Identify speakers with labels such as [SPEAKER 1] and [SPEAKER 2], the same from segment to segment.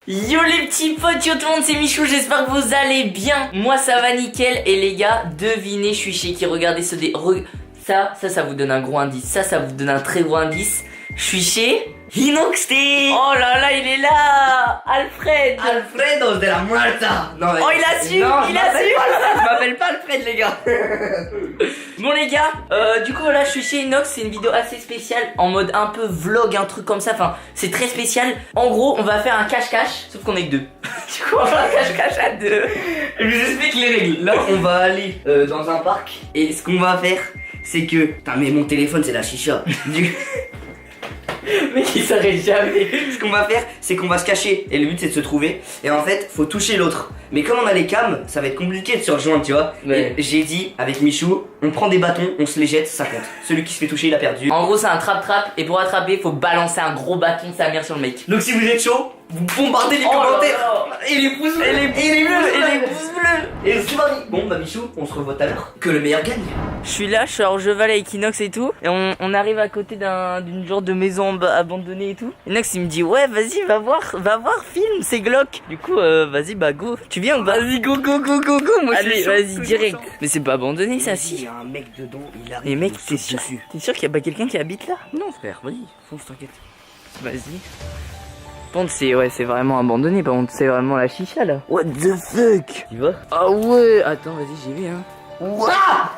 [SPEAKER 1] Yo les petits potes, yo tout le monde, c'est Michou, j'espère que vous allez bien. Moi ça va nickel. Et les gars, devinez, je suis chez qui? Regardez ce ça vous donne un gros indice. Ça vous donne un très gros indice. Je suis chez Inoxté. Oh là là, il est là, Alfred.
[SPEAKER 2] Alfredo de la Muerta. Non,
[SPEAKER 1] Oh il a su, il a su.
[SPEAKER 2] Je m'appelle pas Alfred les gars.
[SPEAKER 1] Bon les gars, du coup là je suis chez Inox, c'est une vidéo assez spéciale, en mode un peu vlog, un truc comme ça, enfin c'est très spécial. En gros on va faire un cache-cache, sauf qu'on est que deux. Du coup on va faire un cache-cache à deux.
[SPEAKER 2] Je vous explique les règles. Là on va aller dans un parc. Et ce qu'on va faire, c'est que... Putain mais mon téléphone c'est la chicha.
[SPEAKER 1] Mec il s'arrête jamais.
[SPEAKER 2] Ce qu'on va faire, c'est qu'on va se cacher. Et le but c'est de se trouver. Et en fait, faut toucher l'autre. Mais comme on a les cams, ça va être compliqué de se rejoindre, tu vois.
[SPEAKER 1] Ouais.
[SPEAKER 2] Et j'ai dit avec Michou, on prend des bâtons, on se les jette, ça compte. Celui qui se fait toucher, il a perdu.
[SPEAKER 1] En gros c'est un trap-trap, et pour attraper faut balancer un gros bâton de sa mère sur le mec.
[SPEAKER 2] Donc si vous êtes chaud, vous bombardez les commentaires. Et les pouces bleus.
[SPEAKER 1] Et les pouces bleus.
[SPEAKER 2] Et c'est parti. Bon bah Michou, on se revoit tout à l'heure. Que le meilleur gagne.
[SPEAKER 1] Je suis là, je suis hors cheval avec Inox et tout. Et on arrive à côté d'une genre de maison abandonnée et tout. Inox il me dit ouais vas-y va voir film, c'est glauque. Du coup vas-y bah go. Tu viens ou pas? Vas-y go. Moi allez vas-y direct. Mais c'est pas abandonné ça si.
[SPEAKER 2] Il y a un mec dedans, il arrive.
[SPEAKER 1] Mais mec t'es sûr qu'il y a pas quelqu'un qui habite là?
[SPEAKER 2] Non frère, vas-y, fonce t'inquiète.
[SPEAKER 1] Vas-y. Par contre c'est vraiment abandonné, par contre c'est vraiment la chicha là. What the fuck?
[SPEAKER 2] Tu vois?
[SPEAKER 1] Ah ouais. Attends vas-y j'y vais hein.
[SPEAKER 2] Ouah.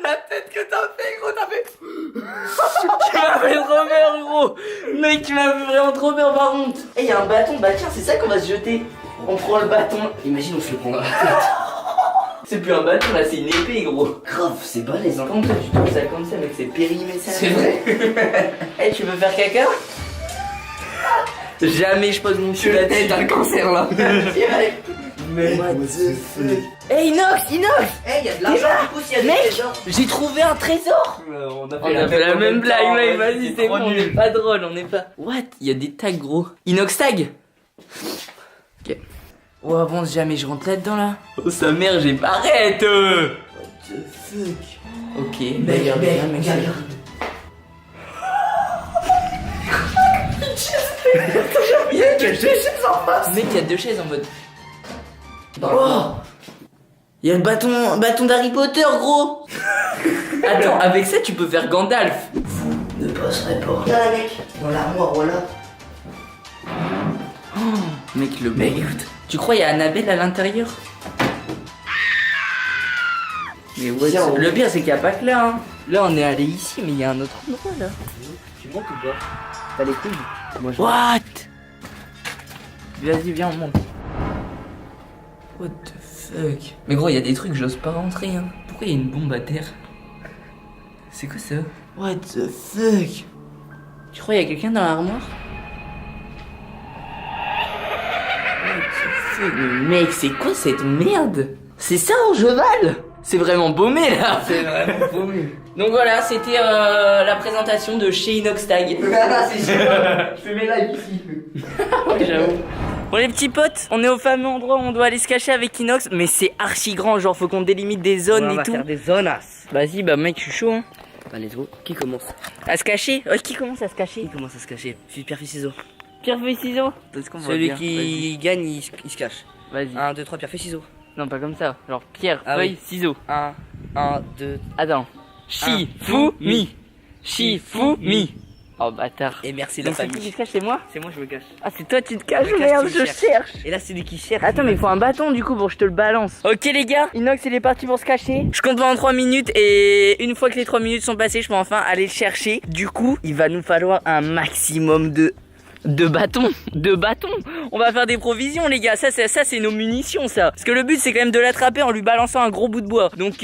[SPEAKER 2] La tête que t'as fait gros, t'as fait.
[SPEAKER 1] Tu m'as fait trop peur gros. Mec tu m'as fait vraiment trop peur par contre. Eh y'a un bâton, bah tiens c'est ça qu'on va se jeter. On prend le bâton.
[SPEAKER 2] Imagine on se le prend dans la tête.
[SPEAKER 1] C'est plus un bâton là, c'est une épée gros.
[SPEAKER 2] Grave, c'est balèze hein.
[SPEAKER 1] Comment toi tu trouves ça comme ça mec, c'est périmé ça.
[SPEAKER 2] C'est vrai.
[SPEAKER 1] Eh tu veux faire caca? Jamais je pose mon cul
[SPEAKER 2] La
[SPEAKER 1] là-dessus.
[SPEAKER 2] tête, t'as le cancer là.
[SPEAKER 1] Mec, what the fuck. Hey Inox.
[SPEAKER 2] Eh y'a de l'argent du coup s'il y a des
[SPEAKER 1] Mec,
[SPEAKER 2] trésors.
[SPEAKER 1] j'ai trouvé un trésor.
[SPEAKER 2] On
[SPEAKER 1] On a fait la même blague mec, vas-y c'est bon, on est pas drôle, on est pas... What? Il y a des tags gros. Inox tag. Ok. Oh avance, jamais je rentre là-dedans là. Oh sa mère, j'ai pas... Arrête.
[SPEAKER 2] What the fuck.
[SPEAKER 1] Ok,
[SPEAKER 2] Mec,
[SPEAKER 1] regarde,
[SPEAKER 2] mec,
[SPEAKER 1] regarde,
[SPEAKER 2] regarde. Il y a deux chaises en face.
[SPEAKER 1] Mec, il y a deux chaises en mode... Oh. Il y a le bâton d'Harry Potter gros. Attends, avec ça tu peux faire Gandalf.
[SPEAKER 2] Vous ne passerez pas. Là mec, dans l'armoire voilà.
[SPEAKER 1] Oh, mec le mec, écoute. Tu crois il y a Annabelle à l'intérieur? Mais ouais,
[SPEAKER 2] Tiens,
[SPEAKER 1] le pire c'est qu'il n'y a pas que là hein. Là on est allé ici mais il y a un autre endroit là.
[SPEAKER 2] Tu montes ou pas? T'as les couilles? Moi je...
[SPEAKER 1] What? Vas-y viens on monte. What the fuck? Mais gros il y a des trucs j'ose pas rentrer hein. Pourquoi il y a une bombe à terre? C'est quoi ça? What the fuck? Tu crois il y a quelqu'un dans l'armoire? What the fuck? Mais mec c'est quoi cette merde? C'est ça Orgeval? C'est vraiment baumé là.
[SPEAKER 2] C'est vraiment paumé.
[SPEAKER 1] Donc voilà, c'était la présentation de chez Inox Tag.
[SPEAKER 2] C'est sûr. Je fais mes lives ici.
[SPEAKER 1] Ouais, j'avoue. Bon les petits potes, on est au fameux endroit où on doit aller se cacher avec Inox, mais c'est archi grand, genre faut qu'on délimite des zones
[SPEAKER 2] On
[SPEAKER 1] et
[SPEAKER 2] va
[SPEAKER 1] tout.
[SPEAKER 2] faire des zonas.
[SPEAKER 1] Vas-y bah mec je suis chaud hein.
[SPEAKER 2] Allez go. Qui commence?
[SPEAKER 1] À se cacher? Qui commence à se cacher?
[SPEAKER 2] Qui commence à se cacher? Pierre, feuille, ciseaux.
[SPEAKER 1] Pierre, feuille, ciseaux.
[SPEAKER 2] Celui qui gagne, il se cache.
[SPEAKER 1] Vas-y.
[SPEAKER 2] 1, 2, 3, pierre, feuille, ciseaux.
[SPEAKER 1] Non pas comme ça, genre pierre,
[SPEAKER 2] Ah
[SPEAKER 1] feuille,
[SPEAKER 2] oui.
[SPEAKER 1] ciseaux.
[SPEAKER 2] 1, 2.
[SPEAKER 1] Attends. Shifumi. Shifumi. Oh bâtard.
[SPEAKER 2] Et merci la
[SPEAKER 1] Donc c'est qui
[SPEAKER 2] famille.
[SPEAKER 1] se cache, c'est moi?
[SPEAKER 2] C'est moi, je me cache.
[SPEAKER 1] Ah c'est toi tu te caches,
[SPEAKER 2] Je me cache,
[SPEAKER 1] merde,
[SPEAKER 2] tu me
[SPEAKER 1] je cherche.
[SPEAKER 2] Et là, c'est lui qui cherche.
[SPEAKER 1] Attends mais il faut un bâton du coup pour que je te le balance. Ok les gars, Inox il est parti pour se cacher. Je compte pendant 3 minutes et une fois que les 3 minutes sont passées je peux enfin aller le chercher. Du coup il va nous falloir un maximum de bâtons. On va faire des provisions les gars, ça c'est nos munitions ça. Parce que le but c'est quand même de l'attraper en lui balançant un gros bout de bois. Donc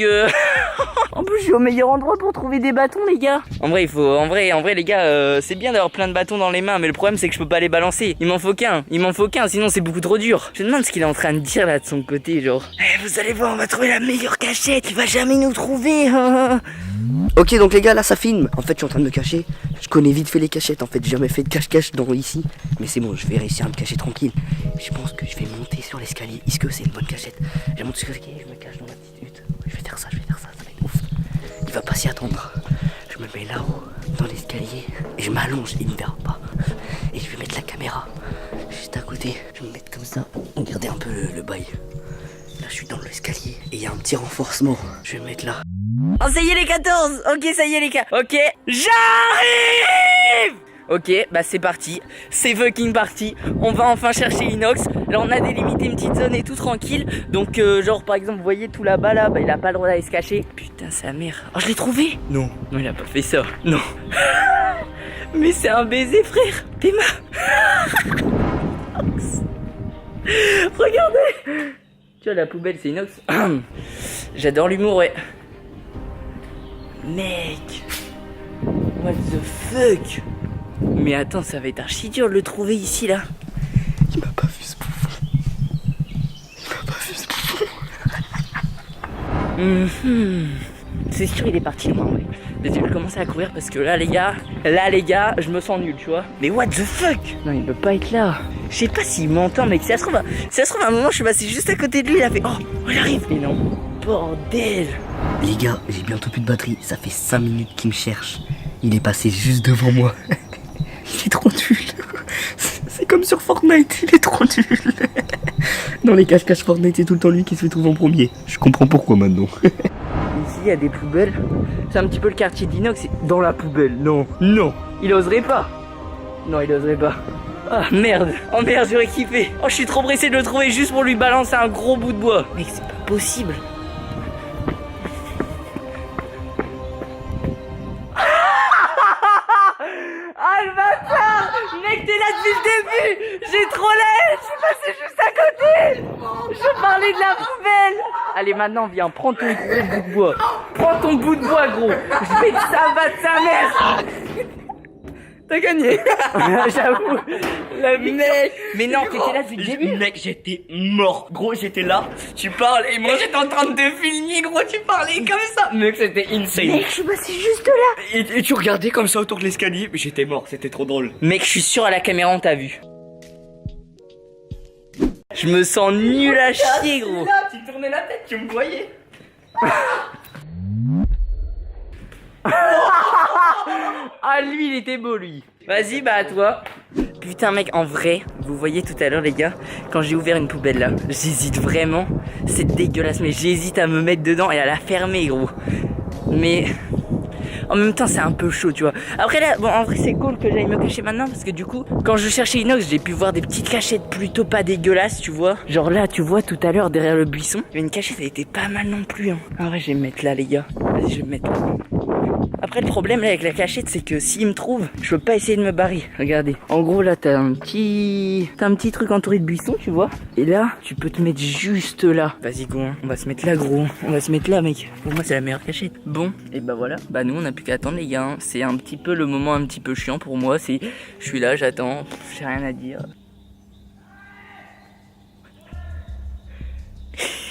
[SPEAKER 1] en plus je suis au meilleur endroit pour trouver des bâtons les gars. En vrai les gars c'est bien d'avoir plein de bâtons dans les mains, mais le problème c'est que je peux pas les balancer. Il m'en faut qu'un, sinon c'est beaucoup trop dur. Je me demande ce qu'il est en train de dire là de son côté, genre vous allez voir on va trouver la meilleure cachette, il va jamais nous trouver.
[SPEAKER 2] Ok, donc les gars, là ça filme. En fait, je suis en train de me cacher. Je connais vite fait les cachettes. En fait, j'ai jamais fait de cache-cache dans ici. Mais c'est bon, je vais réussir à me cacher tranquille. Je pense que je vais monter sur l'escalier. Est-ce que c'est une bonne cachette? Je monte sur l'escalier, je me cache dans la petite hutte. Je vais faire ça, ça va être ouf. Il va pas s'y attendre. Je me mets là-haut, dans l'escalier. Et je m'allonge, il ne verra pas. Et je vais mettre caméra juste à côté. Je vais me mettre comme ça. Regardez un peu le bail. Là, je suis dans l'escalier et il y a un petit renforcement. Je vais me mettre là.
[SPEAKER 1] Oh, ça y est les 14. Ok, ça y est les gars. Ok, j'arrive. Ok, bah c'est parti. C'est fucking parti. On va enfin chercher Inox. Là, on a délimité une petite zone et tout tranquille. Donc, genre, par exemple, vous voyez tout là-bas, là, bah, il a pas le droit d'aller se cacher. Putain, sa mère. Oh, je l'ai trouvé. Non, non, il a pas fait ça. Non. Mais c'est un baiser, frère. T'es ma... Regardez. Tu vois, la poubelle, c'est Inox. J'adore l'humour, ouais. Mec. What the fuck? Mais attends, ça va être archi dur de le trouver ici, là.
[SPEAKER 2] Il m'a pas vu ce bouffon. Il m'a pas vu ce bouffon.
[SPEAKER 1] C'est sûr, il est parti loin, ouais. Mais je vais commencer à courir parce que là, les gars, je me sens nul, tu vois. Mais what the fuck? Non, il peut pas être là. Je sais pas s'il m'entend, mec. Si ça se trouve, à un moment, je suis passé juste à côté de lui, il a fait oh, il arrive. Et non, bordel.
[SPEAKER 2] Les gars, j'ai bientôt plus de batterie. Ça fait 5 minutes qu'il me cherche. Il est passé juste devant moi. Il est trop nul. C'est comme sur Fortnite, il est trop nul. Dans les cache-cache Fortnite, c'est tout le temps lui qui se fait trouver en premier. Je comprends pourquoi maintenant.
[SPEAKER 1] Ici, il y a des poubelles. C'est un petit peu le quartier d'Inox. Dans la poubelle, non, non. Il oserait pas. Non, il oserait pas. Ah merde. Oh merde, j'aurais kiffé. Oh, je suis trop pressé de le trouver juste pour lui balancer un gros bout de bois. Mec, c'est pas possible. Ah le bâtard! Mec, t'es là depuis le début! J'ai trop l'air! Je suis passé juste à côté! Je parlais de la poubelle! Allez, maintenant, viens, prends ton gros bout de bois. Prends ton bout de bois, gros! Je vais te sabattre sa mère! T'as gagné! J'avoue! La mec! Mais non, t'étais là depuis le début!
[SPEAKER 2] Mec, j'étais mort. Gros, j'étais là. Tu parles et moi j'étais en train de te filmer, gros. Tu parlais comme ça. Mec, c'était insane.
[SPEAKER 1] Mec, je suis passé juste là!
[SPEAKER 2] Et tu regardais comme ça autour de l'escalier. Mais j'étais mort, c'était trop drôle.
[SPEAKER 1] Mec, je suis sûr à la caméra, on t'a vu. Je me sens nul à chier, gros!
[SPEAKER 2] Là, tu tournais la tête, tu me voyais.
[SPEAKER 1] Ah, lui, il était beau, lui. Vas-y, bah à toi. Putain, mec, en vrai, vous voyez tout à l'heure, les gars, quand j'ai ouvert une poubelle là, j'hésite vraiment. C'est dégueulasse, mais j'hésite à me mettre dedans et à la fermer, gros. Mais en même temps, c'est un peu chaud, tu vois. Après là, bon, en vrai, c'est cool que j'aille me cacher maintenant parce que du coup, quand je cherchais Inox, j'ai pu voir des petites cachettes plutôt pas dégueulasses, tu vois. Genre là, tu vois, tout à l'heure, derrière le buisson, il y avait une cachette, elle était pas mal non plus, hein. En vrai, je vais me mettre là, les gars. Vas-y, je vais me mettre là. Après, le problème là avec la cachette, c'est que s'il me trouve, je peux pas essayer de me barrer. Regardez. En gros, là, t'as un petit truc entouré de buissons, tu vois. Et là, tu peux te mettre juste là. Vas-y, go, hein. On va se mettre là, gros. On va se mettre là, mec. Pour moi, c'est la meilleure cachette. Bon, et bah voilà. Bah, nous, on a plus qu'à attendre, les gars, hein. C'est un petit peu le moment un petit peu chiant pour moi. C'est, je suis là, j'attends. J'ai rien à dire.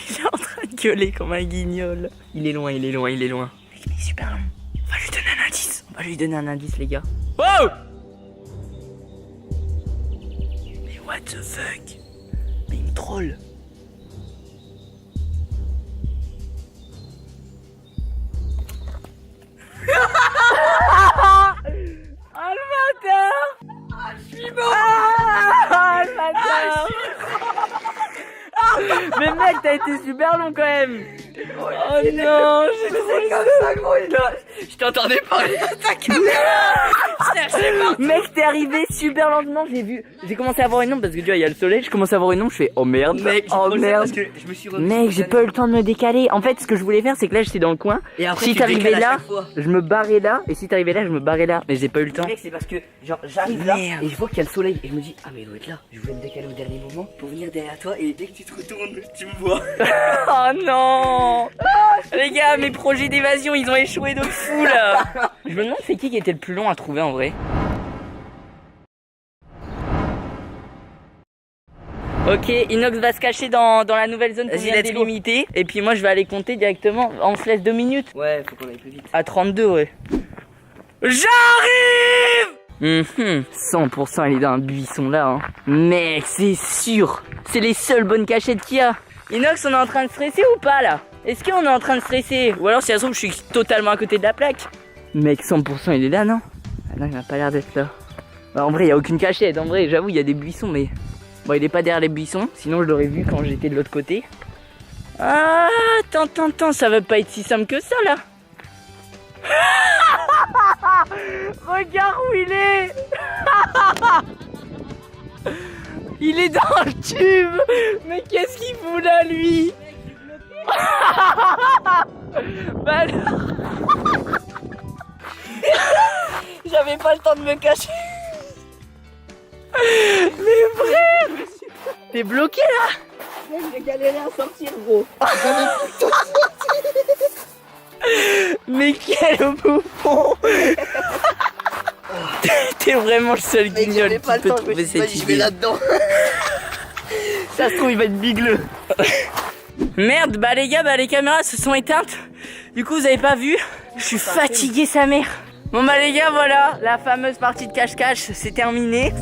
[SPEAKER 1] Il est en train de gueuler comme un guignol. Il est loin, il est loin, il est loin. Mec, il est super loin. On va lui donner un indice. On va lui donner un indice, les gars. Wow! Mais what the fuck? Mais il me troll. Oh le bâtard! Ah, je suis mort! Ah, le bâtard! Mais mec, t'as été super long quand même! Oh non, j'ai trouvé comme ça, gros, je t'entendais parler à ta caméra. Mec, t'es arrivé super lentement, j'ai commencé à avoir une ombre parce que tu vois, il y a le soleil, je commence à avoir une ombre, je fais oh merde,
[SPEAKER 2] Mec,
[SPEAKER 1] oh merde.
[SPEAKER 2] parce que je me suis
[SPEAKER 1] Mec, j'ai pas eu le temps de me décaler. En fait, ce que je voulais faire, c'est que là, j'étais dans le coin.
[SPEAKER 2] Et après,
[SPEAKER 1] si
[SPEAKER 2] tu
[SPEAKER 1] t'arrivais
[SPEAKER 2] décales à
[SPEAKER 1] là,
[SPEAKER 2] chaque fois.
[SPEAKER 1] je me barrais là. Et si t'arrivais là, je me barrais là. Mais j'ai pas eu le temps.
[SPEAKER 2] Mec, c'est parce que genre j'arrive là
[SPEAKER 1] Merde.
[SPEAKER 2] et je vois qu'il y a le soleil et je me dis ah mais il doit être là. Je voulais me décaler au dernier moment pour venir derrière toi et dès que tu te retournes, tu me vois.
[SPEAKER 1] Oh non. Les gars, mes projets d'évasion, ils ont échoué de fou là. Je me demande c'est qui était le plus long à trouver en vrai. Ok, Inox va se cacher dans la nouvelle zone qu'on vient de délimiter. Et puis moi je vais aller compter directement. On se laisse 2 minutes.
[SPEAKER 2] Ouais, faut qu'on aille plus vite.
[SPEAKER 1] À 32, ouais. J'arrive. 100% il est dans un buisson là, hein. Mec, c'est sûr. C'est les seules bonnes cachettes qu'il y a. Inox, on est en train de stresser ou pas là? Est-ce qu'on est en train de stresser? Ou alors si ça se trouve je suis totalement à côté de la plaque. Mec, 100% il est là, non? Ah non, il m'a pas l'air d'être là. Bah, en vrai, il n'y a aucune cachette. En vrai, j'avoue, il y a des buissons, mais... Bon, il est pas derrière les buissons. Sinon, je l'aurais vu quand j'étais de l'autre côté. Ah, attends, ça va pas être si simple que ça, là. Regarde où il est. Il est dans le tube. Mais qu'est-ce qu'il fout là, lui? Bah alors... J'avais pas le temps de me cacher. Mais frère, t'es bloqué là.
[SPEAKER 2] J'ai galéré à sortir, gros.
[SPEAKER 1] Mais quel bouffon. T'es vraiment le seul guignol qui peut trouver cette idée.
[SPEAKER 2] là-dedans.
[SPEAKER 1] Ça se trouve, il va être bigleux. Merde, bah les gars, les caméras se sont éteintes. Du coup, vous avez pas vu. Je suis fatigué, sa mère. Bon bah les gars, voilà, la fameuse partie de cache-cache, c'est terminé.